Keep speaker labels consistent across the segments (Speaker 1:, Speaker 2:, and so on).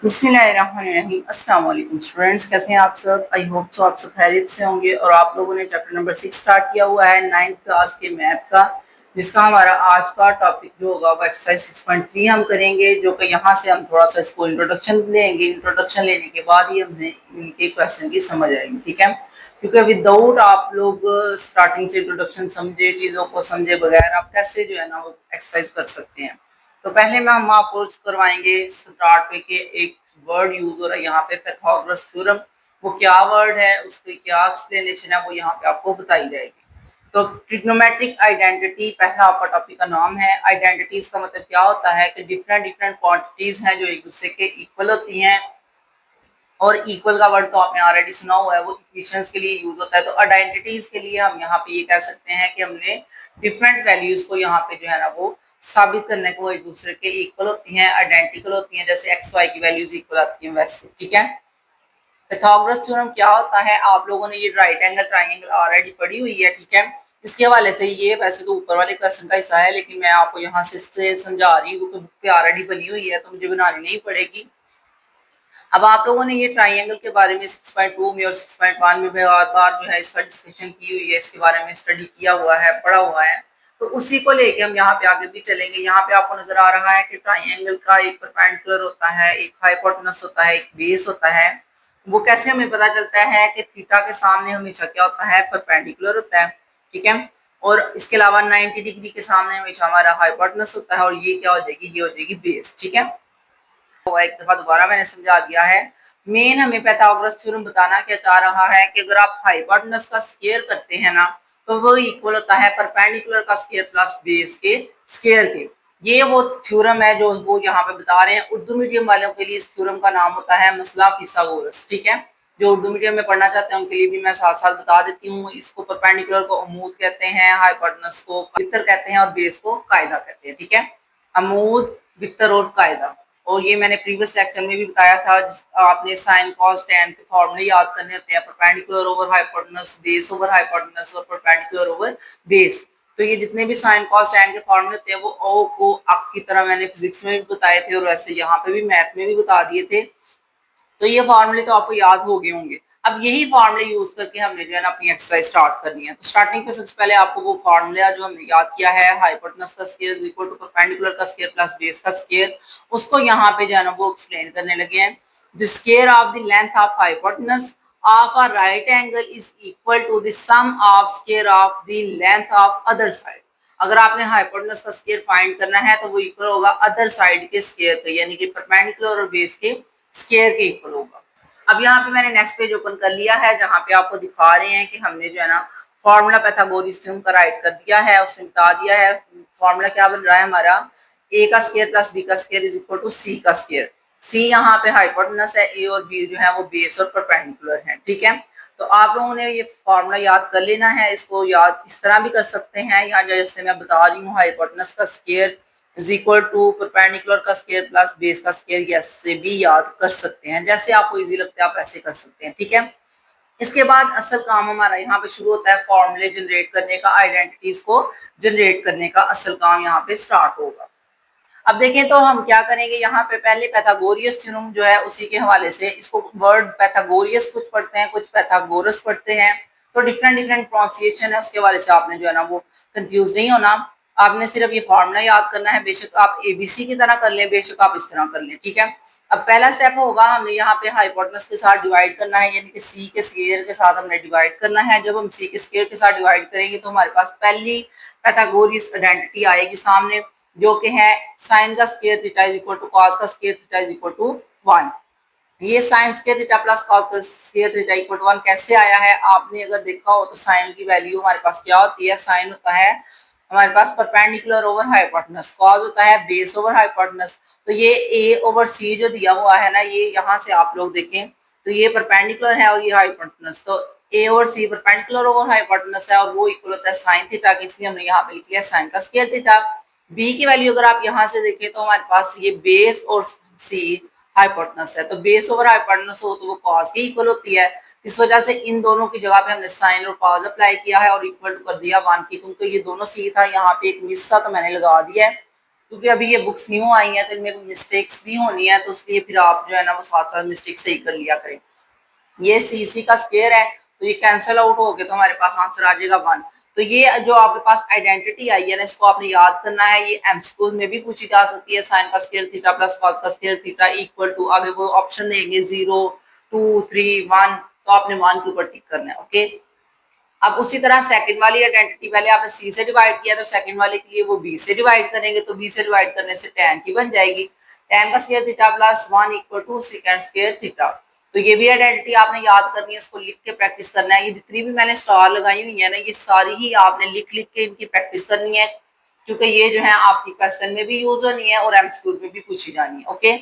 Speaker 1: बिस्मिल्लाहिर्रहमानिर्रहीम। अस्सलाम वालेकुम स्टूडेंट्स, कैसे हैं आप सब? आई होप सो आप सब खैरियत से होंगे। और आप लोगों ने चैप्टर नंबर 6 स्टार्ट किया हुआ है 9th क्लास के मैथ का, जिसका हमारा आज का टॉपिक जो होगा वो एक्सरसाइज 6.3 हम करेंगे, जो कि यहाँ से हम थोड़ा सा इसको इंट्रोडक्शन लेंगे। इंट्रोडक्शन लेने के बाद ही हमें इनके क्वेश्चन की समझ आएगी, ठीक है? क्योंकि विदाउट आप लोग स्टार्टिंग से इंट्रोडक्शन समझे, चीज़ों को समझे बगैर आप कैसे जो है ना वो एक्सरसाइज कर सकते हैं। तो पहले में हम आपको करवाएंगे स्टार्ट पे के एक वर्ड यूज हो रहा है यहाँ पे, पाइथागोरस थ्योरम। वो क्या वर्ड है, उसकी क्या एक्सप्लेनेशन है, वो यहाँ पे आपको बताई जाएगी। तो ट्रिग्नोमेट्रिक आइडेंटिटी पहला आपका टॉपिक का नाम है। आइडेंटिटीज का मतलब क्या होता है कि डिफरेंट डिफरेंट क्वांटिटीज हैं जो एक दूसरे के इक्वल होती हैं। और इक्वल का वर्ड तो आपने ऑलरेडी सुना हुआ है, वो इक्वेशंस के लिए यूज होता है। तो आइडेंटिटीज के लिए हम यहाँ पे ये कह सकते हैं कि हमने डिफरेंट वैल्यूज को यहाँ पे जो है ना वो साबित करने को एक दूसरे के इक्वल होती हैं, आइडेंटिकल होती हैं। जैसे एक्स वाई की वैल्यूज इक्वल आती हैं वैसे, ठीक है? पाइथागोरस थ्योरम क्या होता है? आप लोगों ने ये राइट एंगल ट्राइंगल ऑलरेडी पढ़ी हुई है, ठीक है? इसके हवाले से ये वैसे तो ऊपर वाले क्वेश्चन का हिस्सा है, लेकिन मैं आपको यहाँ से समझा रही हूँ कि बुक पे ऑलरेडी बनी हुई है, तो मुझे बनानी नहीं पड़ेगी। अब आप लोगों ने ये ट्राइंगल के बारे में 6.2 में और 6.1 में बार बार जो है इसका डिस्कशन की हुई है, इसके बारे में स्टडी किया हुआ है, पढ़ा हुआ है। तो उसी को लेके हम यहाँ पे आगे भी चलेंगे। यहाँ पे आपको नजर आ रहा है कि ट्राइंगल का एक परपेंडिकुलर होता है, एक हाइपोटेनस होता है, एक बेस होता है। वो कैसे हमें पता चलता है कि थीटा के सामने हमेशा क्या होता है? परपेंडिकुलर होता है, ठीक है? और इसके अलावा 90 डिग्री के सामने हमेशा हमारा हाइपोटेनस होता है, और ये क्या हो जाएगी? ये हो जाएगी बेस, ठीक है? एक दफा दोबारा मैंने समझा दिया है। मेन हमें पाइथागोरस थ्योरम बताना क्या चाह रहा है कि अगर आप हाइपोटेनस का स्क्वायर करते हैं ना, तो वो इक्वल होता है परपेंडिकुलर का स्क्वायर प्लस बेस के स्क्वायर के। ये वो थ्योरम है जो वो यहाँ पे बता रहे हैं। उर्दू मीडियम वालों के लिए इस थ्योरम का नाम होता है मसला फिसागोरस, ठीक है? जो उर्दू मीडियम में पढ़ना चाहते हैं उनके लिए भी मैं साथ साथ बता देती हूँ। इसको परपेंडिकुलर को अमूद कहते हैं, हाइपोटेनस को वितर कहते हैं, और बेस को कायदा कहते हैं, ठीक है? अमूद, वितर और कायदा। और ये मैंने प्रीवियस लेक्चर में भी बताया था। आपने साइन कॉस टैन के फॉर्मूले याद करने होते हैं, perpendicular over hypotenuse, base over hypotenuse और परपेंडिकुलर ओवर बेस। तो ये जितने भी साइन कॉस टैन के फॉर्मूले होते हैं वो ओ को अप की तरह मैंने फिजिक्स में भी बताए थे, और वैसे यहाँ पे भी मैथ में भी बता दिए थे। तो ये फॉर्मूले तो आपको याद हो गए होंगे। अब यही फॉर्मूले यूज करके हमने जो है ना अपनी एक्सरसाइज स्टार्ट करनी है। तो स्टार्टिंग पे सबसे पहले आपको वो फॉर्मूला जो हमने याद किया है, हाइपोटेनस का square is equal to perpendicular का स्क्वायर प्लस बेस का स्क्वायर, उसको यहाँ पे जो है ना वो एक्सप्लेन करने लगे हैं। The square of the length of hypotenuse of a right angle is equal to the sum of square of the length of other side. अगर आपने हाइपोटेनस का स्क्वायर फाइंड करना है तो वो इक्वल होगा अदर साइड के स्क्वायर के, यानी कि परपेंडिकुलर और बेस के स्क्वायर के इक्वल होगा। अब यहाँ पे मैंने नेक्स्ट पेज ओपन कर लिया है, जहाँ पे आपको दिखा रहे हैं कि हमने जो है ना फॉर्मूला पाइथागोरस थ्योरम का राइट कर दिया है। उसने बता दिया है फॉर्मूला क्या बन रहा है हमारा, ए का स्क्वायर प्लस बी का स्क्वायर इज इक्वल टू सी का स्क्वायर। सी यहाँ पे हाइपोटेनस है, ए और बी जो है वो बेस और परपेंडिकुलर है, ठीक है? तो आप लोगों ने ये फॉर्मूला याद कर लेना है। इसको याद इस तरह भी कर सकते हैं, या जैसे मैं बता रही हूँ, हाइपोटेनस का square is equal to perpendicular का स्क्वायर प्लस बेस का स्क्वायर, ऐसे भी याद कर सकते हैं। जैसे आपको इजी लगता है आप ऐसे कर सकते हैं, ठीक है? इसके बाद असल काम हमारा यहाँ पे शुरू होता है फॉर्मूले जनरेट करने का, आइडेंटिटीज को जनरेट करने का असल काम यहाँ पे स्टार्ट होगा। अब देखें तो हम क्या करेंगे, यहाँ पे पहले पाइथागोरियस थ्योरम जो है उसी के हवाले से, इसको वर्ड पाइथागोरियस कुछ पढ़ते हैं, कुछ पाइथागोरस पढ़ते हैं, तो डिफरेंट डिफरेंट प्रोनाउंसिएशन है, उसके हवाले से आपने जो है ना वो कंफ्यूज नहीं होना। आपने सिर्फ ये फॉर्मूला याद करना है, बेशक आप एबीसी की तरह कर लें, बेशक आप इस तरह कर लें, ठीक है? अब पहला स्टेप होगा, हमने यहाँ पे हाइपोटेनस के साथ डिवाइड करना है, यानी कि सी के स्क्वायर के साथ हमने डिवाइड करना है। जब हम सी के स्क्वायर के साथ डिवाइड करेंगे तो हमारे पास पहली पाइथागोरियस आइडेंटिटी आएगी सामने, जो कि है साइन का square theta is equal to cos का square theta is equal to 1। ये sine square theta plus cos का स्क्वायर थीटा इक्वल टू 1 कैसे आया है? आपने अगर देखा हो तो साइन की वैल्यू हमारे पास क्या होती है? साइन होता है हमारे पास परपेंडिकुलर ओवर हाइपोटेनस, कॉस होता है बेस ओवर हाइपोटेनस। तो ये ए ओवर सी जो दिया हुआ है ना, ये यहाँ से आप लोग देखें तो ये परपेंडिकुलर है और ये हाइपोटेनस, तो ए और सी परपेंडिकुलर ओवर हाइपोटेनस है और वो इक्वल होता है साइन थीटा के, इसलिए हमने यहाँ पे लिख लिया साइन का स्क्वायर थीटा। बी की वैल्यू अगर आप यहाँ से देखें तो हमारे पास ये बेस और सी हाइपोटेनस है, तो बेस ओवर हाइपोटेनस हो तो वो कॉस के इक्वल होती है। इस वजह से इन दोनों की जगह पे हमने साइन और कॉस अप्लाई किया है और इक्वल टू कर दिया 1 की, क्योंकि ये दोनों सी था, यहाँ पे एक मिस सा तो मैंने लगा दिया है। क्योंकि अभी ये बुक्स न्यू आई हैं तो इनमें मिस्टेक्स भी होनी है, तो इसलिए फिर आप जो है ना वो साथ साथ मिस्टेक सही कर लिया करें। ये सी का स्क्वायर है तो ये कैंसिल आउट हो गया तो हमारे पास आंसर आ जाएगा 1। तो ये जो आपके पास आइडेंटिटी आई है ना, इसको आपने याद करना है। ये एमसीक्यू में भी पूछी जा सकती है। साइन का स्क्वायर थीटा प्लस कॉस का स्क्वायर थीटा इक्वल टू, आगे वो ऑप्शन देंगे 0 2 3 1, तो आपने 1 के ऊपर टिक करना है। ओके, अब उसी तरह सेकंड वाली आइडेंटिटी पहले आपने सी से डिवाइड किया तो सेकंड वाले के लिए वो बी से डिवाइड करेंगे, तो बी से डिवाइड करने से tan की बन जाएगी। tan का square theta plus 1 equal to second square theta. तो ये भी आइडेंटिटी आपने याद करनी है, इसको लिख के प्रैक्टिस करना है। ये जितनी भी मैंने स्टार लगाई हुई है ना, ये सारी ही आपने लिख लिख के इनकी प्रैक्टिस करनी है, क्योंकि ये जो है आपकी क्वेश्चन में भी यूज होनी है और एमसीक्यू में भी पूछी जानी है। ओके,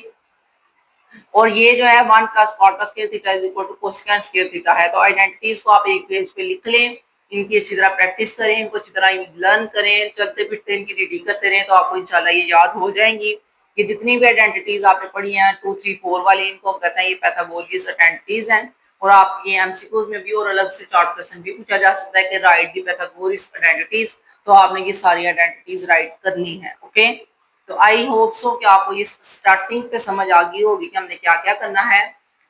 Speaker 1: और ये जो है 1 प्लस कॉट का square theta is equal to cosecant square theta है। तो आइडेंटिटीज को आप एक पेज पे लिख लें, इनकी अच्छी तरह प्रैक्टिस करें, इनको अच्छी तरह लर्न करें, चलते फिरते इनकी रीडिंग करते रहें तो आपको इंशाल्लाह ये याद हो जाएंगी। ये जितनी भी आइडेंटिटीज आपने पढ़ी हैं 2 3 4 वाली, इनको हम कहते हैं ये पैथागोरस आइडेंटिटीज हैं। और आप ये एमसीक्यूज में भी और अलग से चार्ट क्वेश्चन भी पूछा जा सकता है कि राइट दी पैथागोरस आइडेंटिटीज, तो आपने ये सारी आइडेंटिटीज राइट करनी है। ओके, तो आई होप सो कि आपको ये स्टार्टिंग पे समझ आ गई होगी कि हमने क्या क्या करना है।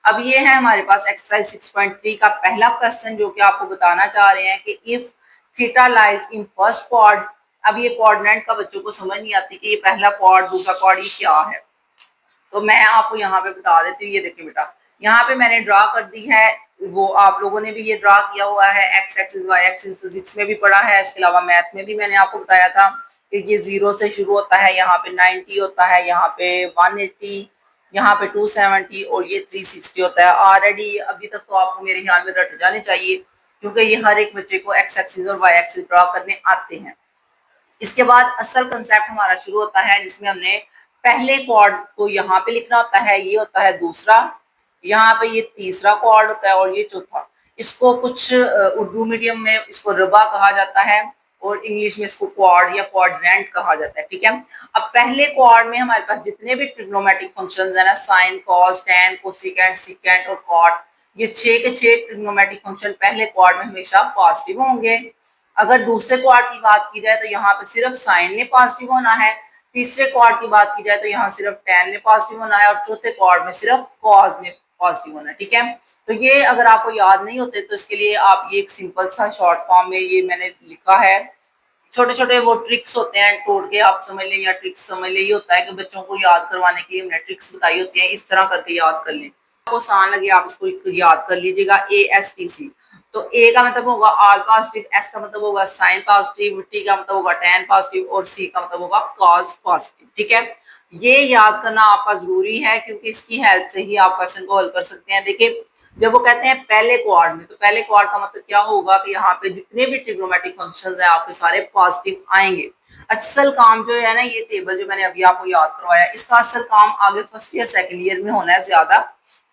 Speaker 1: अब ये है हमारे पास एक्सरसाइज 6.3 का पहला क्वेश्चन, जो कि आपको बताना चाह रहे हैं कि if theta lies in first quad. अब ये कोऑर्डिनेट का बच्चों को समझ नहीं आती कि ये पहला क्वाड दूसरा क्वाड ये क्या है, तो मैं आपको यहाँ पे बता देती हूँ। ये देखिए बेटा, यहाँ पे मैंने ड्रा कर दी है, वो आप लोगों ने भी ये ड्रा किया हुआ है। X axis Y axis physics में भी पढ़ा है, इसके अलावा मैथ में भी मैंने आपको बताया था कि ये 0 से शुरू होता है, यहाँ पे 90 होता है, यहाँ पे 180, यहाँ पे 270 और ये 360 होता है। ऑलरेडी अभी तक तो आपको मेरे ख्याल में रट जाने चाहिए, क्योंकि ये हर एक बच्चे को एक्स एक्सिस और वाई एक्सिस ड्रा करने आते हैं। इसके बाद असल कंसेप्ट हमारा शुरू होता है, जिसमें हमने पहले क्वाड को यहाँ पे लिखना होता है, ये होता है दूसरा, यहाँ पे ये तीसरा क्वाड होता है और ये चौथा। इसको कुछ उर्दू मीडियम में इसको रबा कहा जाता है और इंग्लिश में इसको क्वाड या क्वाड्रेंट कहा जाता है। ठीक है, अब पहले क्वाड में हमारे पास जितने भी ट्रिग्नोमेट्रिक फंक्शंस है ना, sine cos tan cosecant secant और कॉट, ये 6 के 6 ट्रिग्नोमेट्रिक फंक्शन पहले क्वाड में हमेशा पॉजिटिव होंगे। अगर दूसरे क्वाड की बात की जाए तो यहाँ पे सिर्फ साइन ने पॉजिटिव होना है, तीसरे क्वाड की बात की जाए तो यहाँ सिर्फ टैन ने पॉजिटिव होना है और चौथे क्वाड में सिर्फ कॉज ने पॉजिटिव होना है। ठीक है, तो ये अगर आपको याद नहीं होते तो इसके लिए आप ये एक सिंपल सा शॉर्ट फॉर्म में ये मैंने लिखा है। छोटे छोटे वो ट्रिक्स होते हैं, तोड़ के आप समझ लें या ट्रिक्स समझ लें। ये होता है कि बच्चों को याद करवाने के लिए हमने ट्रिक्स बताई होती है, इस तरह करके याद कर लें। आपको आसान लगे आप इसको याद कर लीजिएगा। ASTC, तो ए का मतलब होगा आर पॉजिटिव, एस का मतलब होगा साइन पॉजिटिव, टी का मतलब होगा टैन पॉजिटिव और सी का मतलब होगा कॉज पॉजिटिव। ठीक है, ये याद करना आपका जरूरी है, क्योंकि इसकी हेल्प से ही आप क्वेश्चन को हल कर सकते हैं। देखिए, जब वो कहते हैं पहले क्वाड में, तो पहले क्वाड का मतलब क्या होगा कि यहाँ पे जितने भी ट्रिग्नोमेट्रिक फंक्शंस हैं आपके सारे पॉजिटिव आएंगे। असल काम जो है ना, ये टेबल जो मैंने अभी आपको याद करवाया, इसका असल काम आगे फर्स्ट ईयर सेकंड ईयर में होना है ज्यादा,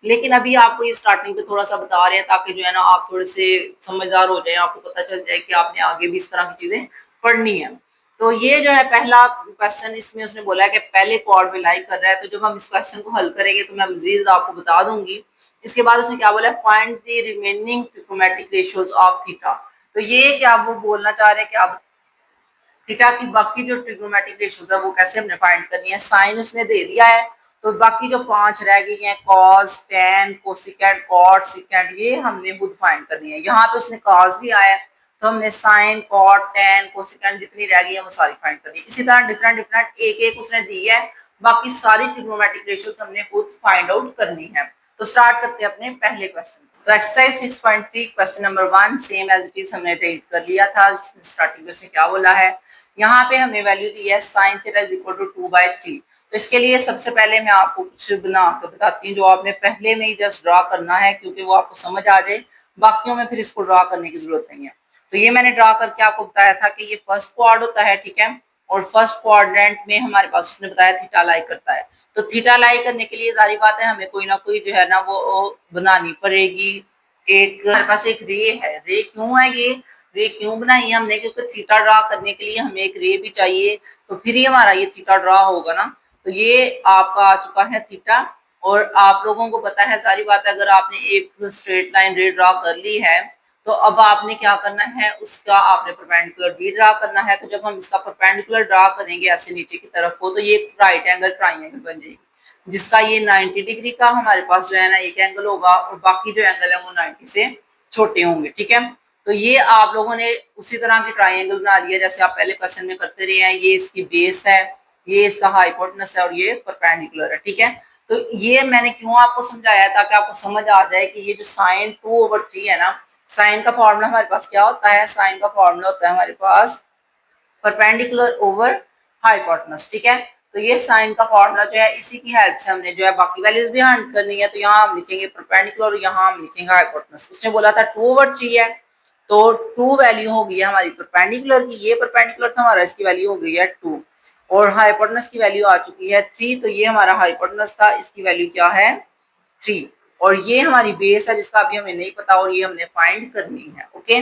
Speaker 1: लेकिन अभी आपको ये स्टार्टिंग पे थोड़ा सा बता रहे हैं ताकि जो है ना आप थोड़े से समझदार हो जाए, आपको पता चल जाए कि आपने आगे भी इस तरह की चीजें पढ़नी है। तो ये जो है पहला क्वेश्चन, इसमें उसने बोला है कि पहले क्वाड में लाई कर रहा है, तो जब हम इस क्वेश्चन को हल करेंगे तो मैं मजीद आपको बता दूंगी। इसके बाद उसने क्या बोला, find the remaining trigonometric ratios of theta. तो ये क्या वो बोलना चाह रहे हैं कि आप थीटा की बाकी जो ट्रिग्नोमेट्रिक रेशियोज है वो कैसे हमने फाइंड करनी है। साइन उसने दे दिया है, तो बाकी जो 5 रह गई हैं, cos tan cosecant cot secant, ये हमने खुद फाइंड करनी है। यहाँ पे उसने कॉस दिया है, तो हमने साइन कॉट टैन कोसिकेंट जितनी रह गई है वो सारी फाइंड करनी है। इसी तरह डिफरेंट डिफरेंट एक एक उसने दी है, बाकी सारी ट्रिग्नोमेट्रिक रेशियोज हमने खुद फाइंड आउट करनी है। तो स्टार्ट करते हैं अपने पहले क्वेश्चन। तो exercise 6.3 question number 1 same as it is हमने रीड कर लिया था। स्टार्टिंग में उसने क्या बोला है, यहाँ पे हमें वैल्यू दी है sine theta is equal to 2/3। तो इसके लिए सबसे पहले मैं आपको कुछ बना के बताती हूँ, जो आपने पहले में ही जस्ट ड्रा करना है, क्योंकि वो आपको समझ आ जाए, बाकियों में फिर इसको ड्रा करने की जरूरत नहीं है। तो ये मैंने ड्रा करके आपको बताया था कि ये फर्स्ट क्वाड होता है। ठीक है, और फर्स्ट क्वाड्रेंट में हमारे पास उसने बताया थीटा लाई करता है। तो थीटा लाई करने के लिए जारी बात है हमें कोई ना कोई जो है ना वो बनानी पड़ेगी। एक हमारे पास एक रे है, रे क्यों है ये, रे क्यों बनाई है हमने, क्योंकि थीटा ड्रा करने के लिए हमें एक रे भी चाहिए, तो फिर ही हमारा ये थीटा ड्रा होगा ना। तो ये आपका आ चुका है थीटा, और आप लोगों को पता है सारी बात है, अगर आपने एक स्ट्रेट लाइन रे ड्रा कर ली है तो अब आपने क्या करना है, उसका आपने परपेंडिकुलर भी ड्रा करना है। तो जब हम इसका परपेंडिकुलर ड्रा करेंगे ऐसे नीचे की तरफ को, तो ये राइट एंगल ट्राइंगल बन जाएगी, जिसका ये 90 डिग्री का हमारे पास जो है ना एक एंगल होगा, और बाकी जो एंगल है वो 90 से छोटे होंगे। ठीक है, तो ये आप लोगों ने उसी तरह की ट्राइंगल बना लिया जैसे आप पहले क्वेश्चन में करते रहे हैं। ये इसकी बेस है, ये इसका हाइपोटेनस है, और ये परपेंडिकुलर है। ठीक है, तो ये मैंने क्यों आपको समझाया, ताकि आपको समझ आ जाए कि ये जो साइन 2/3 है ना, साइन का फॉर्मूला हमारे पास क्या होता है, साइन का फॉर्मूला होता है हमारे पास परपेंडिकुलर ओवर हाइपोटेनस। ठीक है, तो ये साइन का फॉर्मूला जो है, इसी की हेल्प से हमने जो है बाकी वैल्यूज भी हंट करनी है। तो यहाँ हम लिखेंगे परपेंडिकुलर और यहाँ हम लिखेंगे हाइपोटेनस। उसने बोला था 2/3 है, तो 2 वैल्यू हो गई है हमारी परपेंडिकुलर की, ये परपेंडिकुलर था हमारा, इसकी वैल्यू हो गई है 2, और हाइपोटेनस की वैल्यू आ चुकी है 3। तो ये हमारा हाइपोटेनस था, इसकी वैल्यू क्या है 3, और ये हमारी बेस है जिसका अभी हमें नहीं पता, और ये हमने फाइंड करनी है। ओके,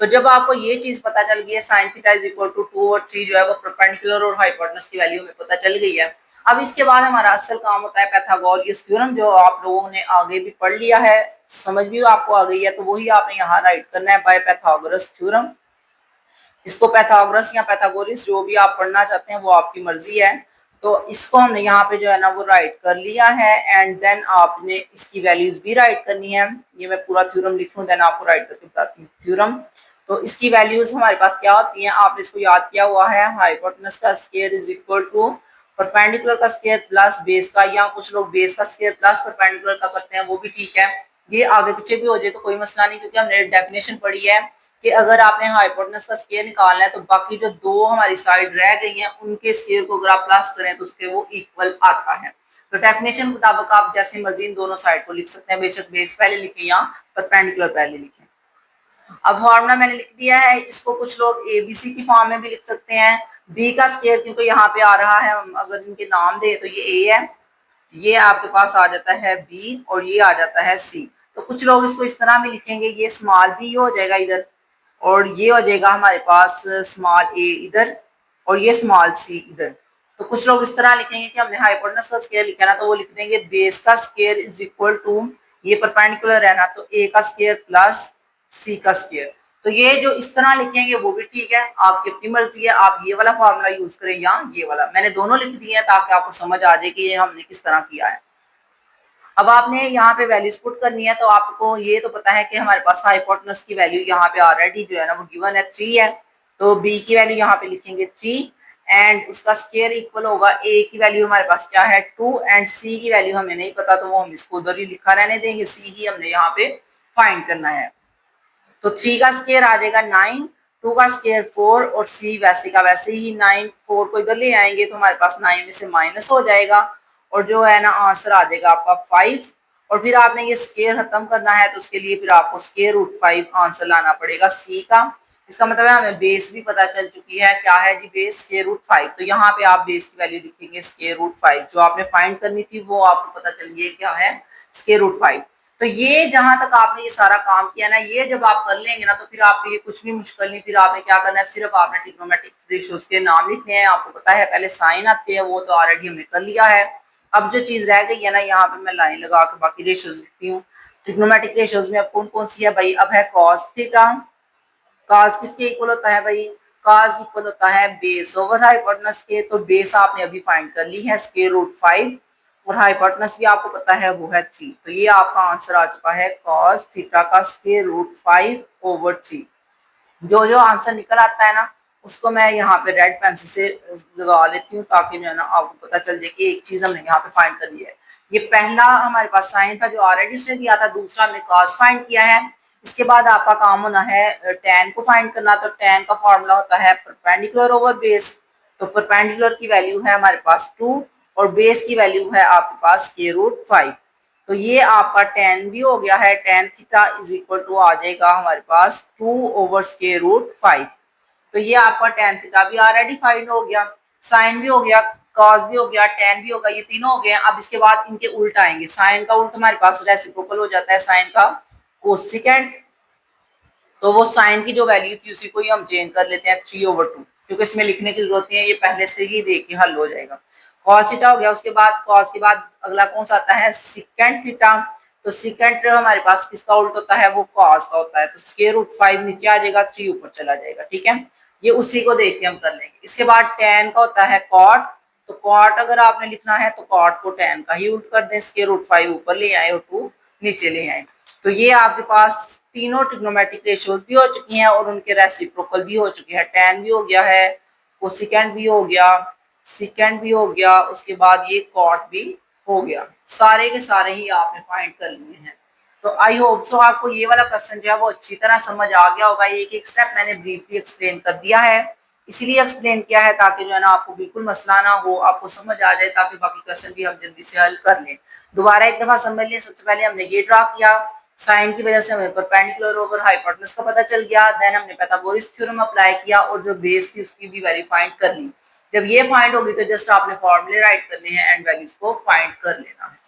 Speaker 1: तो जब आपको ये चीज पता चल गई है sine theta is equal to 2/3 जो है वो परपेंडिकुलर और हाइपोटेनस की वैल्यू हमें पता चल गई है। अब इसके बाद हमारा असल काम होता है पाइथागोरस थ्योरम, जो आप लोगों ने आगे भी पढ़ लिया है, समझ भी आपको आ गई है, तो वही आपने यहाँ राइट करना है, बाय पाइथागोरस थ्योरम। इसको पाइथागोरस या पाइथागोरस जो भी आप पढ़ना चाहते हैं वो आपकी मर्जी है। तो इसको हमने यहाँ पे जो है ना वो राइट कर लिया है, एंड देन आपने इसकी वैल्यूज भी राइट करनी है। ये मैं पूरा थ्योरम लिखूं देन आपको राइट करके बताती हूँ थ्योरम। तो इसकी वैल्यूज हमारे पास क्या होती हैं, आपने इसको याद किया हुआ है, हाइपोटेनस का square is equal to perpendicular का स्क्वायर प्लस बेस का, या कुछ लोग बेस का स्क्वायर प्लस परपेंडिकुलर का करते हैं, वो भी ठीक है। ये आगे पीछे भी हो जाए तो कोई मसला नहीं, क्योंकि हमने डेफिनेशन पढ़ी है कि अगर आपने हाइपोटेनस का स्क्वायर निकालना है तो बाकी जो दो हमारी साइड रह गई हैं उनके स्क्वायर को अगर आप प्लस करें तो उसके वो इक्वल आता है। तो डेफिनेशन मुताबिक आप जैसे मर्जी इन दोनों साइड को लिख सकते हैं, बेशक बेस पहले लिखें या परपेंडिकुलर पहले लिखें। अब फॉर्मूला मैंने लिख दिया है, इसको कुछ लोग एबीसी की फॉर्म में भी लिख सकते हैं। बी का स्क्वायर क्योंकि यहाँ पे आ रहा है, हम अगर इनके नाम दे तो ये ए है, ये आपके पास आ जाता है बी, और ये आ जाता है सी। तो कुछ लोग इसको इस तरह भी लिखेंगे, ये स्मॉल बी हो जाएगा इधर, और ये हो जाएगा हमारे पास स्मॉल ए इधर, और ये स्मॉल सी इधर। तो कुछ लोग इस तरह लिखेंगे कि हमने हाइपोटेनस का स्क्वायर लिखा ना, तो वो लिख देंगे बेस का स्क्वायर इज इक्वल टू, ये परपेंडिकुलर है ना, तो ए का स्क्वायर प्लस सी का स्क्वायर। तो ये जो इस तरह लिखेंगे वो भी ठीक है, आपकी अपनी मर्जी है, आप ये वाला फॉर्मूला यूज करें या ये वाला। मैंने दोनों लिख दिए हैं ताकि आपको समझ आ जाए कि ये हमने किस तरह किया है। अब आपने यहाँ पे वैल्यूज पुट करनी है, तो आपको ये तो पता है कि हमारे पास हाइपोटेनस की वैल्यू यहाँ पे ऑलरेडी जो है ना वो गिवन है 3 है, तो बी की वैल्यू यहाँ पे लिखेंगे 3, एंड उसका स्क्वायर इक्वल होगा ए की वैल्यू हमारे पास क्या है 2, एंड सी की वैल्यू हमें नहीं पता, तो वो हम इसको उधर ही लिखा रहने देंगे, सी ही हमने यहाँ पे फाइंड करना है। तो 3 का स्क्वायर आ जाएगा 9, 2 का स्क्वायर 4, और सी वैसे का वैसे ही 9, 4 को इधर ले आएंगे तो हमारे पास 9 में से माइनस हो जाएगा, और जो है ना आंसर आ जाएगा आपका 5। और फिर आपने ये स्क्वायर खत्म करना है, तो उसके लिए फिर आपको स्क्वायर रूट 5 आंसर लाना पड़ेगा सी का। इसका मतलब है हमें बेस भी पता चल चुकी है, क्या है जी बेस, स्क्वायर रूट 5। तो यहाँ पे आप बेस की वैल्यू लिखेंगे स्क्वायर रूट 5, जो आपने फाइंड करनी थी वो आपको पता चल गई क्या है, स्क्वायर रूट 5। तो ये जहां तक आपने ये सारा काम किया ना, ये जब आप कर लेंगे ना, तो फिर आपके लिए कुछ भी मुश्किल नहीं। फिर आपने क्या करना है, सिर्फ आपने ट्रिग्नोमेट्रिक रेशियोज के नाम लिखने हैं। आपको पता है पहले साइन आते हैं, वो तो ऑलरेडी हमने कर लिया है। अब जो चीज रह गई है ना, यहाँ पे मैं लाइन लगा के बाकी रेशियोज लिखती हूँ। ट्रिग्नोमेट्रिक रेशियोज में अब कौन कौन सी है भाई, अब है कॉस थीटा। कॉस किसके इक्वल होता है भाई, कॉस इक्वल होता है बेस ओवर हाइपोटेनस के। तो बेस आपने अभी फाइंड कर ली है स्क्वायर रूट 5, और हाइपोटेनस भी आपको पता है वो है 3। तो ये आपका आंसर आ चुका है कॉस थीटा का स्क्वायर रूट 5/3। जो जो आंसर निकल आता है ना, उसको मैं यहाँ पे रेड पेंसिल से लगा लेती हूँ, ताकि जो है ना आपको पता चल जाए कि एक चीज हमने यहाँ पे फाइंड कर लिया है। ये पहला हमारे पास साइन था जो ऑलरेडी इसने दिया था, दूसरा हमने कॉस फाइंड किया है। इसके बाद आपका काम होना है टेन को फाइंड करना। तो टेन का फॉर्मूला होता है परपेंडिकुलर ओवर बेस। तो परपेंडिकुलर की वैल्यू है हमारे पास 2, और बेस की वैल्यू है आपके पास स्क्वायर रूट 5। तो ये आपका टेन भी हो गया है, tan theta is equal to आ जाएगा हमारे पास 2/√5। तो ये आपका टेन थीटा भी ऑलरेडी फाइंड हो गया, साइन भी हो गया, कॉस भी हो गया, टेन भी होगा, ये तीनों हो गए। अब इसके बाद इनके उल्ट आएंगे। साइन का उल्ट हमारे पास रेसिप्रोकल हो जाता है साइन का कोसिकेंट। तो वो साइन की जो वैल्यू थी उसी को ही हम चेंज कर लेते हैं 3/2, क्योंकि इसमें लिखने की जरूरत नहीं है, ये पहले से ही देख के हल हो जाएगा। कॉस थीटा हो गया, उसके बाद कॉस के बाद अगला कौन सा आता है सिकेंट थीटा। तो सीकेंट हमारे पास किसका उल्ट होता है, वो कॉस का होता है। तो स्क्वायर रूट 5 नीचे आ जाएगा, 3 ऊपर चला जाएगा। ठीक है, ये उसी को देख के हम कर लेंगे। इसके बाद tan का होता है कॉट, तो कॉट अगर आपने लिखना है तो कॉट को tan का ही उल्ट कर दें, स्क्वायर रूट 5 ऊपर ले आए और 2 नीचे ले आए। तो ये आपके पास तीनों ट्रिग्नोमेट्रिक रेशियोज भी हो चुकी हैं और उनके रेसिप्रोकल भी हो चुके हैं। tan भी हो गया है, कोसिकेंट भी हो गया, सिकेंट भी हो गया, उसके बाद ये कॉट भी हो गया। सारे के सारे ही आपने फाइंड कर लिए हैं। तो आई होप सो आपको ये वाला क्वेश्चन जो है वो अच्छी तरह समझ आ गया होगा। एक एक स्टेप मैंने ब्रीफली एक्सप्लेन कर दिया है, इसीलिए एक्सप्लेन किया है ताकि जो है ना आपको बिल्कुल मसला ना हो, आपको समझ आ जाए, ताकि बाकी क्वेश्चन भी हम जल्दी से हल कर लें। दोबारा एक दफा समझ लें। सबसे पहले हमने ये ड्रा किया, साइन की वजह से हमें परपेंडिकुलर ओवर हाइपोटेनस का पता चल गया। देन हमने पाइथागोरस थ्योरम अप्लाई किया और जो बेस थी उसकी भी वैल्यू फाइंड कर ली। जब ये फाइंड होगी तो जस्ट आपने फॉर्मूले राइट करने हैं एंड वैल्यूज को फाइंड कर लेना है।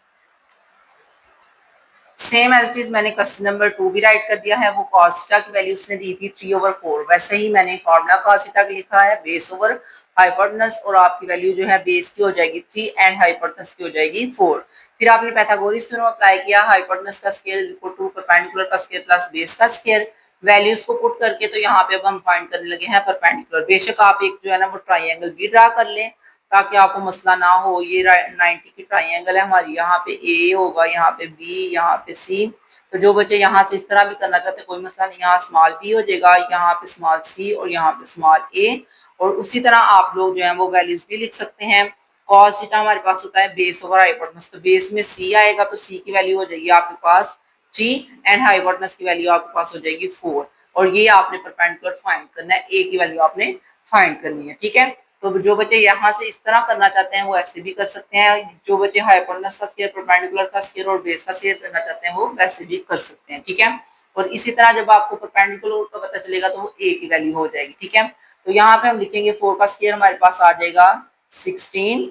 Speaker 1: सेम एज इट इज मैंने क्वेश्चन नंबर 2 भी राइट कर दिया है। वो cos थीटा की वैल्यू उसने दी थी 3/4, वैसे ही मैंने फॉर्मूला cos थीटा लिखा है बेस ओवर हाइपोटेनस, और आपकी वैल्यू जो है बेस की हो जाएगी 3 एंड हाइपोटेनस की हो जाएगी 4। फिर आपने पाइथागोरस थ्योरम अप्लाई किया, हाइपोटेनस का square is equal to perpendicular का स्क्वायर प्लस बेस का स्क्वायर। वैल्यूज को पुट करके तो यहाँ पे अब हम फाइंड करने लगे हैं परपेंडिकुलर। बेशक आप एक जो है ना वो ट्राइंगल भी ड्रा कर लें ताकि आपको मसला ना हो। ये 90 की ट्राइंगल है हमारी, यहाँ पे ए होगा, यहाँ पे बी, यहाँ पे सी। तो जो बच्चे यहाँ से इस तरह भी करना चाहते हैं कोई मसला नहीं, यहाँ स्मॉल बी हो जाएगा, यहाँ पे स्मॉल सी और यहाँ पे स्मॉल ए। और उसी तरह आप लोग जो है वो वैल्यूज भी लिख सकते हैं। कॉस थीटा हमारे पास होता है बेस ओवर हाइपोटेनस, तो बेस में सी आएगा तो सी की वैल्यू हो जाएगी आपके पास 3 एंड हाइपोटेनस की वैल्यू आपके पास हो जाएगी 4। और ये आपने परपेंडिकुलर फाइंड करना है, ए की वैल्यू आपने फाइंड करनी है। ठीक है, तो जो बच्चे यहाँ से इस तरह करना चाहते हैं वो ऐसे भी कर सकते हैं। जो बच्चे हाइपोटेनस का स्क्वायर, परपेंडिकुलर का स्क्वायर और बेस का स्क्वायर करना चाहते हैं वो वैसे भी कर सकते हैं। ठीक है, और इसी तरह जब आपको परपेंडिकुलर का पता चलेगा तो वो ए की वैल्यू हो जाएगी। ठीक है, तो यहाँ पे हम लिखेंगे 4 का स्क्वायर हमारे पास आ जाएगा 16,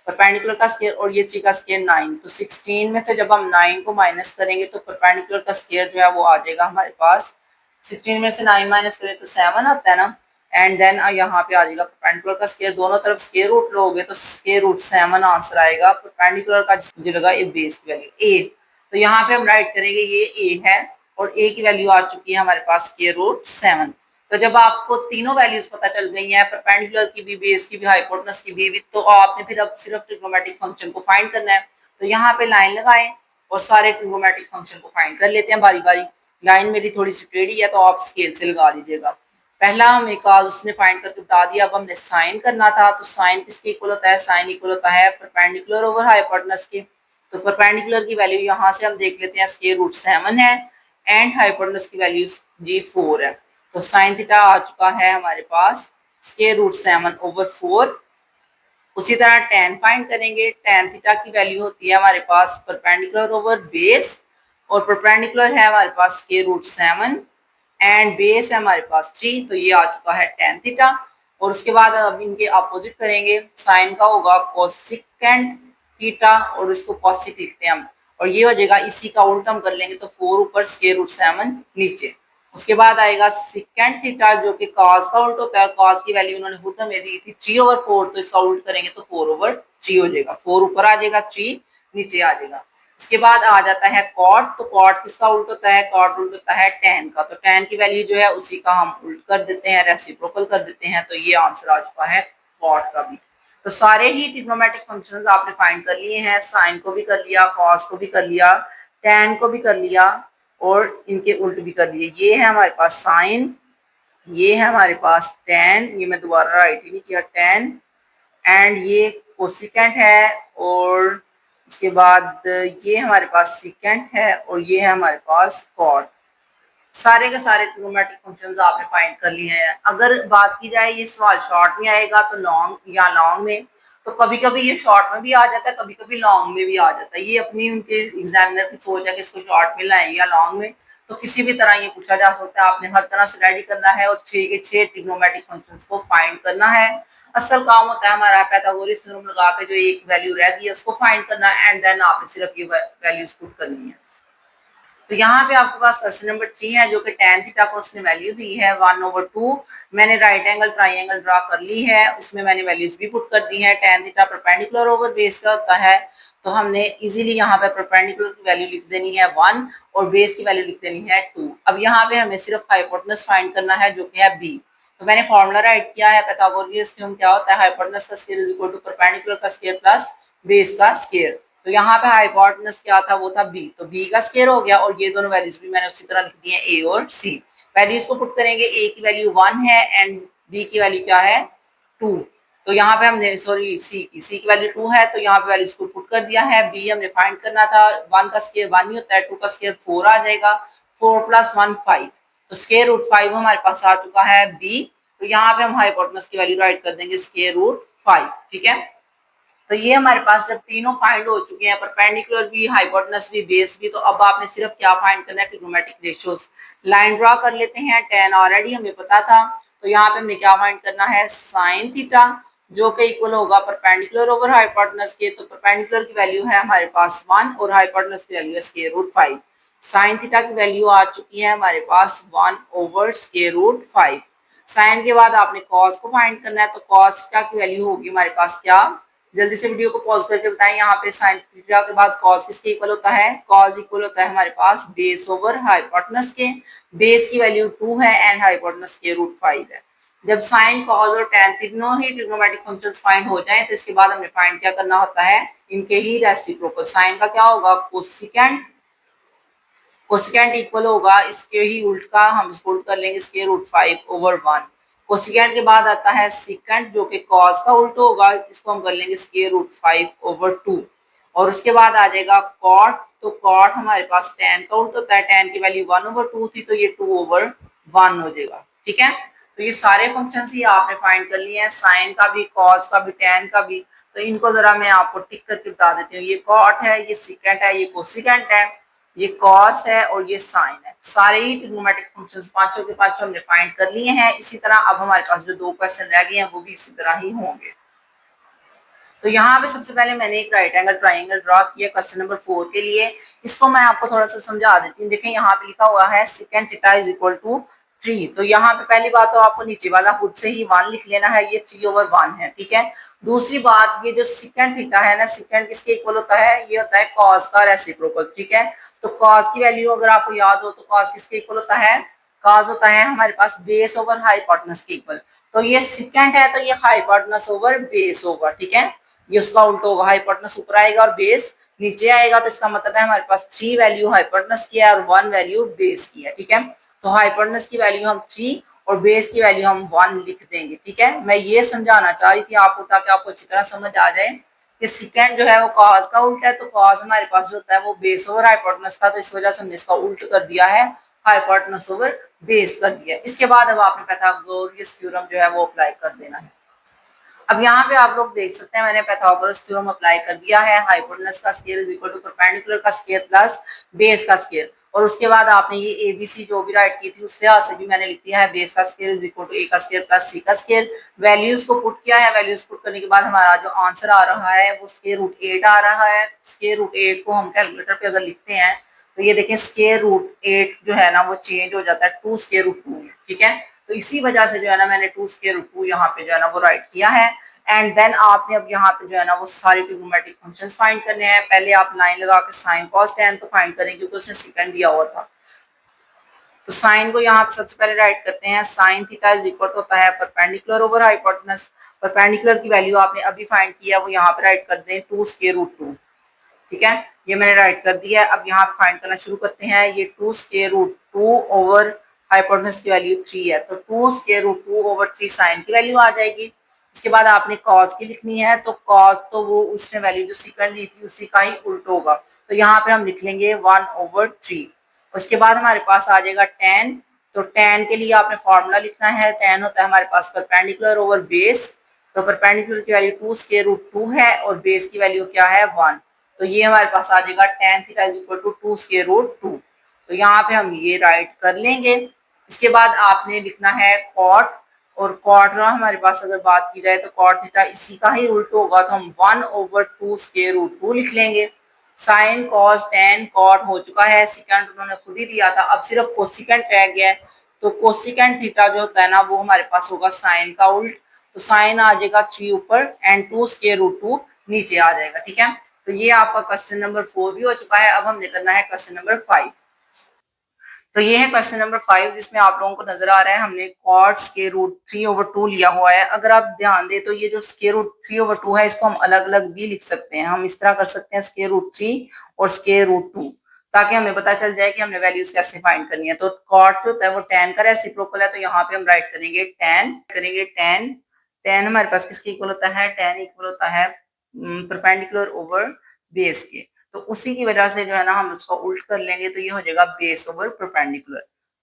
Speaker 1: परपेंडिकुलर का स्क्वायर और ये 3 का स्क्वायर 9। तो 16 में से जब हम 9 को माइनस करेंगे तो परपेंडिकुलर का स्क्वायर जो है वो आ जाएगा हमारे पास, 16 में से 9 माइनस करें तो 7 आता है ना। एंड देन यहाँ पे आ जाएगा परपेंडिकुलर का स्क्वायर, दोनों तरफ स्क्वायर रूट लोगे तो स्क्वायर रूट 7 आंसर आएगा। परपेंडिकुलर का मुझे लगा ये बेस की वैल्यू ए, तो यहाँ पे हम राइट करेंगे ये ए है और ए की वैल्यू आ चुकी है हमारे पास स्क्वायर रूट 7। तो जब आपको तीनों वैल्यूज पता चल गई हैं, परपेंडिकुलर की भी, बेस की भी, हाइपोटेनस की भी, तो आपने फिर अब सिर्फ ट्रिग्नोमेट्रिक फंक्शन को फाइंड करना है। तो यहाँ पे लाइन लगाएं और सारे ट्रिग्नोमेट्रिक फंक्शन को फाइंड कर लेते हैं बारी बारी। लाइन मेरी थोड़ी सी टेढ़ी है तो आप स्केल से लगा लीजिएगा। पहला हमें कॉस उसने फाइंड करके बता दिया, अब हमने साइन करना था। तो साइन किसके इक्वल होता है, साइन इक्वल होता है परपेंडिकुलर ओवर हाइपोटेनस के। तो परपेंडिकुलर की वैल्यू यहाँ से हम देख लेते हैं, स्क्वायर रूट 7 है एंड हाइपोटेनस की वैल्यू जी 4 है। तो साइन थीटा आ चुका है हमारे पास स्क्वायर रूट 7/4। उसी तरह tan फाइंड करेंगे, tan थीटा की वैल्यू होती है हमारे पास परपेंडिकुलर ओवर बेस, और परपेंडिकुलर है हमारे पास स्क्वायर रूट 7 एंड बेस है हमारे पास 3। तो ये आ चुका है tan थीटा। और उसके बाद अब इनके अपोजिट करेंगे, साइन का होगा कोसिकेंट थीटा और इसको कोसिक लिखते हैं हम, और ये हो जाएगा, इसी का उल्टा हम कर लेंगे तो 4 ऊपर स्क्वायर रूट 7 नीचे। उसके बाद आएगा सिकेंट थीटा जो कि कॉस का उल्ट होता है। कॉस की वैल्यू उन्होंने खुद हमें दी थी 3/4, तो इसका उल्ट करेंगे तो 4/3 हो जाएगा। 4 ऊपर आ जाएगा, 3 नीचे आ जाएगा। इसके बाद आ जाता है कॉट, तो कॉट किसका उल्ट होता है, कॉट उल्ट होता है tan का। तो tan की वैल्यू जो है उसी का हम उल्ट कर देते हैं, रेसिप्रोकल कर देते हैं। तो ये आंसर आ चुका है कॉट का भी। तो सारे ही ट्रिग्नोमेट्रिक फंक्शंस आपने फाइंड कर लिए हैं, साइन को भी कर लिया, कॉस को भी कर लिया, tan को भी कर लिया और इनके उल्ट भी कर लिए। ये है हमारे पास साइन, ये है हमारे पास tan, ये मैं दोबारा राइट ही नहीं किया, tan एंड ये कोसिकेंट है, और उसके बाद ये हमारे पास सिकेंट है और ये है हमारे पास कॉट। सारे के सारे ट्रिग्नोमेट्रिक फंक्शंस आपने फाइंड कर लिए हैं। अगर बात की जाए ये सवाल शॉर्ट में आएगा तो लॉन्ग या लॉन्ग में, तो कभी कभी ये शॉर्ट में भी आ जाता है, कभी कभी लॉन्ग में भी आ जाता है। ये अपनी उनके एग्जामिनर की सोच है कि इसको शॉर्ट में लाएं या लॉन्ग में, तो किसी भी तरह ये पूछा जा सकता है। आपने हर तरह से रेडी करना है और 6 के 6 ट्रिग्नोमेट्रिक फंक्शंस को फाइंड करना है। असल काम होता है हमारा पाइथागोरस थ्योरम लगा के जो एक वैल्यू रह गई है उसको फाइंड करना है एंड देन आपने सिर्फ ये वैल्यूज पुट करनी है। तो यहाँ पे आपके पास क्वेश्चन नंबर 3 है जो कि tan थीटा को उसने वैल्यू दी है 1/2। मैंने राइट एंगल ट्राइंगल ड्रा कर ली है, इसमें मैंने वैल्यूज भी पुट कर दी है। tan theta perpendicular over base का होता है, तो हमने इजीली यहाँ पे परपेंडिकुलर की वैल्यू लिख देनी है 1 और बेस की वैल्यू लिख देनी है 2। अब यहाँ पे हमें सिर्फ हाइपोटेनस फाइंड करना है जो कि है b। तो मैंने फॉर्मूला राइट किया है पाइथागोरस थ्योरम क्या होता है, हाइपोटेनस का square is equal to perpendicular का स्क्वायर प्लस बेस का स्क्वायर। तो यहाँ पे हाइपोटेनस क्या था, वो था b, तो b का स्क्वायर हो गया और ये दोनों वैल्यूज भी मैंने उसी तरह लिख दी है a और c। वैल्यूज को पुट करेंगे, a की वैल्यू 1 है एंड b की वैल्यू क्या है 2। तो यहाँ पे हमने सॉरी सी की वैल्यू 2 है तो यहाँ पे वैल्यूज को पुट कर दिया है। बी हमने फाइंड करना था, 1 का स्क्वायर 1 ही होता है, 2 का स्क्वायर 4 आ जाएगा, 4 प्लस 1 5, तो स्क्वायर रूट 5 हमारे पास आ चुका है बी। तो यहाँ पे हम हाइपोटेनस की वैल्यू राइट कर देंगे स्क्वायर रूट 5। ठीक है, तो ये हमारे पास जब तीनों फाइंड हो चुके हैं, परपेंडिकुलर भी, हाइपोटेनस भी, बेस भी, तो अब आपने सिर्फ क्या फाइंड करना है, ट्रिग्नोमेट्रिक रेशियोज। लाइन ड्रॉ कर लेते हैं, tan ऑलरेडी हमें पता था, तो यहाँ पे हमने क्या फाइंड करना है, साइन थीटा जो कि इक्वल होगा परपेंडिकुलर ओवर हाइपोटेनस के। तो परपेंडिकुलर की वैल्यू है हमारे पास 1 और हाइपोटेनस की वैल्यू है स्क्वायर रूट 5। साइन थीटा की वैल्यू आ चुकी है हमारे पास 1 ओवर स्क्वायर रूट 5। साइन के बाद आपने कॉस को फाइंड करना है, तो कॉस थीटा की वैल्यू होगी हमारे पास क्या, जल्दी से वीडियो को पॉज करके बताएं। यहाँ पे साइन थीटा के बाद कॉस किसके इक्वल होता है, कॉस इक्वल होता है हमारे पास बेस ओवर हाइपोटेनस के। बेस की वैल्यू 2 है एंड हाइपोटेनस के रूट 5 है। जब साइन कॉस और tan तीनों ही ट्रिग्नोमेट्रिक फंक्शंस फाइंड हो जाएं तो इसके बाद हमें फाइंड क्या करना होता है, इनके ही रेसिप्रोकल। साइन का क्या होगा, कोसिकेंट, कोसिकेंट इक्वल होगा इसके ही उल्ट का, हम इसको उल्ट कर लेंगे स्क्वायर रूट 5 ओवर 1। कोसिकेंट के बाद आता है सिकेंट जो कि कॉस का उल्ट होगा, इसको हम कर लेंगे स्क्वायर रूट 5 ओवर 2। और उसके बाद आ जाएगा कॉट, तो कॉट हमारे पास tan का उल्ट होता है, tan की वैल्यू 1 ओवर 2 थी तो ये 2 ओवर 1 हो जाएगा। ठीक है, तो ये सारे फंक्शन ही आपने फाइंड कर लिए हैं, साइन का भी, कॉस का भी, tan का भी। तो इनको जरा मैं आपको टिक करके बता देती हूँ, ये कॉट है, ये सिकेंट है, ये कोसिकेंट है, ये कॉस है और ये साइन है। सारे ही ट्रिग्नोमेट्रिक फंक्शंस पांचों के पांचों हमने फाइंड कर लिए हैं। इसी तरह अब हमारे पास जो 2 क्वेश्चन रह गए हैं वो भी इसी तरह ही होंगे। तो यहाँ पे सबसे पहले मैंने एक राइट एंगल ट्राइंगल ड्रॉ किया क्वेश्चन नंबर 4 के लिए। इसको मैं आपको थोड़ा सा समझा देती हूँ। देखें यहाँ पे लिखा हुआ है second theta is equal to 3। तो यहाँ पे पहली बात तो आपको नीचे वाला खुद से ही 1 लिख लेना है, ये 3 ओवर 1 है। ठीक है, दूसरी बात, ये जो सेकेंड थीटा है ना, सेकेंड किसके इक्वल होता है, ये होता है कॉस का रेसिप्रोकल। ठीक है, तो कॉस की वैल्यू अगर आपको याद हो तो कॉस किसके इक्वल होता है, कॉस होता है हमारे पास बेस ओवर हाइपोटेनस के इक्वल। तो ये सेकेंड है तो ये हाइपोटेनस ओवर बेस होगा। ठीक है, ये उसका उल्टा होगा, हाइपोटेनस ऊपर आएगा और बेस नीचे आएगा। तो इसका मतलब है हमारे पास 3 वैल्यू हाइपोटेनस की है और 1 वैल्यू बेस की है। ठीक है, तो हाइपोटेनस की वैल्यू हम 3 और बेस की वैल्यू हम 1 लिख देंगे। ठीक है, मैं ये समझाना चाह रही थी आपको ताकि आपको अच्छी तरह समझ आ जाए कि सेकेंड जो है वो कॉस का उल्टा है, तो कॉस हमारे पास जो होता है वो बेस ओवर हाइपोटेनस था, तो इस वजह से हमने इसका उल्ट कर दिया है, हाइपोटेनस ओवर बेस कर दिया। इसके बाद अब आपने पाइथागोरस थ्योरम जो है वो अप्लाई कर देना है। अब यहाँ पे आप लोग देख सकते हैं मैंने पाइथागोरस थ्योरम अप्लाई कर दिया है, हाइपोटेनस का square is equal to perpendicular का स्क्वायर प्लस बेस का स्क्वायर। और उसके बाद आपने ये एबीसी जो भी राइट की थी उसके लिहाज से भी मैंने लिख दिया है बेस का स्क्वायर इज इक्वल टू ए का स्क्वायर प्लस सी का स्क्वायर। वैल्यूज को पुट किया है, वैल्यूज पुट करने के बाद हमारा जो आंसर आ रहा है वो स्क्वायर रूट 8 आ रहा है। स्क्वायर रूट 8 को हम कैलकुलेटर पे अगर लिखते हैं तो ये देखें स्क्वायर रूट 8 जो है ना वो चेंज हो जाता है 2 स्क्वायर रूट 2। ठीक है, तो इसी वजह से जो है ना मैंने 2 स्क्वायर रूट 2 यहाँ पे जो है ना वो राइट किया है। एंड देन आपने अब यहाँ पे जो है ना वो सारे ट्रिग्नोमेट्रिक फंक्शंस फाइंड करने हैं। पहले आप लाइन लगा के साइन कॉस tan तो फाइंड करेंगे क्योंकि उसने सेकंड दिया हुआ था। तो साइन को यहाँ पे सबसे पहले राइट करते हैं, साइन थीटा इज इक्वल होता है परपेंडिकुलर ओवर हाइपोटेनस। परपेंडिकुलर की वैल्यू आपने अभी फाइंड किया वो यहाँ पे राइट कर दें 2 स्क्वायर रूट 2। ठीक है, ये मैंने राइट कर दिया है। अब यहाँ पे फाइंड करना शुरू करते हैं। ये 2 स्क्वायर रूट 2 ओवर हाइपोटेनस की वैल्यू 3 है, तो 2 स्क्वायर रूट 2 ओवर 3 साइन की वैल्यू आ जाएगी। इसके बाद आपने कॉस की लिखनी है, तो कॉस तो वो उसने वैल्यू जो सेकंड दी थी उसी का ही उल्ट होगा, तो यहाँ पे हम लिख लेंगे 1 ओवर 3। उसके बाद हमारे पास आ जाएगा tan। तो tan के लिए आपने फॉर्मूला लिखना है, tan होता है हमारे पास परपेंडिकुलर ओवर बेस। तो परपेंडिकुलर की वैल्यू 2 स्क्वायर रूट 2 है और बेस की वैल्यू क्या है 1। तो ये हमारे पास आ जाएगा tan theta is equal to 2 square root 2। तो यहाँ पे हम ये राइट कर लेंगे। इसके बाद आपने लिखना है कॉट, और कॉट ना हमारे पास अगर बात की जाए तो कॉट थीटा इसी का ही उल्ट होगा, तो हम 1 ओवर 2 स्क्वायर रूट 2 लिख लेंगे। साइन कॉस tan कॉट हो चुका है, सिकेंड उन्होंने खुद ही दिया था, अब सिर्फ कोसिकेंट रह गया है। तो कोसिकेंट थीटा जो होता है ना वो हमारे पास होगा साइन का उल्ट। तो साइन आ जाएगा 3 ऊपर एंड 2 स्क्वायर रूट 2 नीचे आ जाएगा। ठीक है, तो ये आपका क्वेश्चन नंबर 4 भी हो चुका है। अब हमने करना है क्वेश्चन नंबर 5। तो ये है क्वेश्चन नंबर 5, जिसमें आप लोगों को नजर आ रहा है हमने कॉट स्क्वायर रूट 3/2 लिया हुआ है। अगर आप ध्यान दें तो ये जो स्क्वायर रूट 3/2 है, इसको हम अलग अलग भी लिख सकते हैं। हम इस तरह कर सकते हैं स्क्वायर रूट 3 और स्क्वायर रूट 2, ताकि हमें पता चल जाए कि हमने वैल्यूज कैसे फाइंड करनी है। तो कॉट जो होता है वो tan का रेसिप्रोकल है, तो यहाँ पे हम राइट करेंगे tan। tan हमारे पास किसके इक्वल होता है? tan इक्वल होता है परपेंडिकुलर ओवर बेस के। तो उसी की वजह से जो है ना हम उसको उल्ट कर लेंगे, तो ये हो जाएगा बेस ओवर परपेंडिकुलर।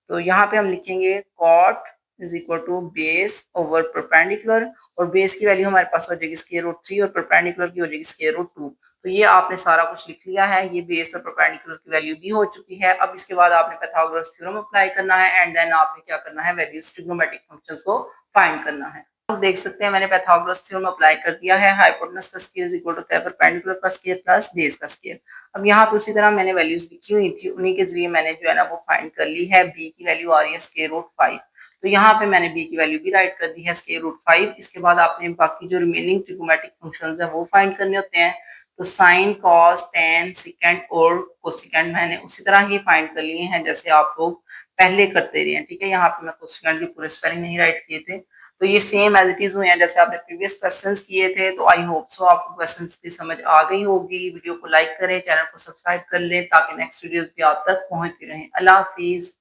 Speaker 1: तो यहाँ पे हम लिखेंगे cot is equal to base over perpendicular, और बेस की वैल्यू हमारे पास हो जाएगी स्क्वायर रूट 3 और परपेंडिकुलर की हो जाएगी स्क्वायर रूट 2। तो ये आपने सारा कुछ लिख लिया है, ये बेस और परपेंडिकुलर की वैल्यू भी हो चुकी है। अब इसके बाद आपने पाइथागोरस थ्योरम अप्लाई करना है, एंड देन आपने क्या करना है, वैल्यूज ट्रिग्नोमेट्रिक फंक्शंस को फाइंड करना है। देख सकते हैं मैंने पाइथागोरस थ्योरम अप्लाई कर दिया है। हाइपोटेनस का square is equal to perpendicular का स्क्वायर प्लस बेस का स्क्वायर। अब यहाँ पे उसी तरह मैंने वैल्यूज लिखी हुई थी, उन्हीं के जरिए मैंने जो है ना वो फाइंड कर ली है। बी की वैल्यू आ रही है स्क्वायर रूट 5, तो यहाँ पे मैंने बी की वैल्यू भी राइट कर दी है स्क्वायर रूट 5। इसके बाद आपने बाकी जो रिमेनिंग ट्रिग्नोमेट्रिक फंक्शंस है वो फाइंड करने होते हैं। तो साइन, कॉस, टेन, सिकेंड और कोसिकेंड मैंने उसी तरह ही फाइंड कर लिए हैं जैसे आप लोग पहले करते रहे हैं। ठीक है, यहाँ पे मैं कोसिकेंड के पूरे स्पेलिंग नहीं राइट किए थे, तो ये सेम एज इट इज हुए हैं जैसे आपने प्रीवियस क्वेश्चंस किए थे। तो आई होप सो आपको क्वेश्चंस की समझ आ गई होगी। वीडियो को लाइक करें, चैनल को सब्सक्राइब कर लें, ताकि नेक्स्ट वीडियोस भी आप तक पहुंचती रहें। अल्लाह हाफिज।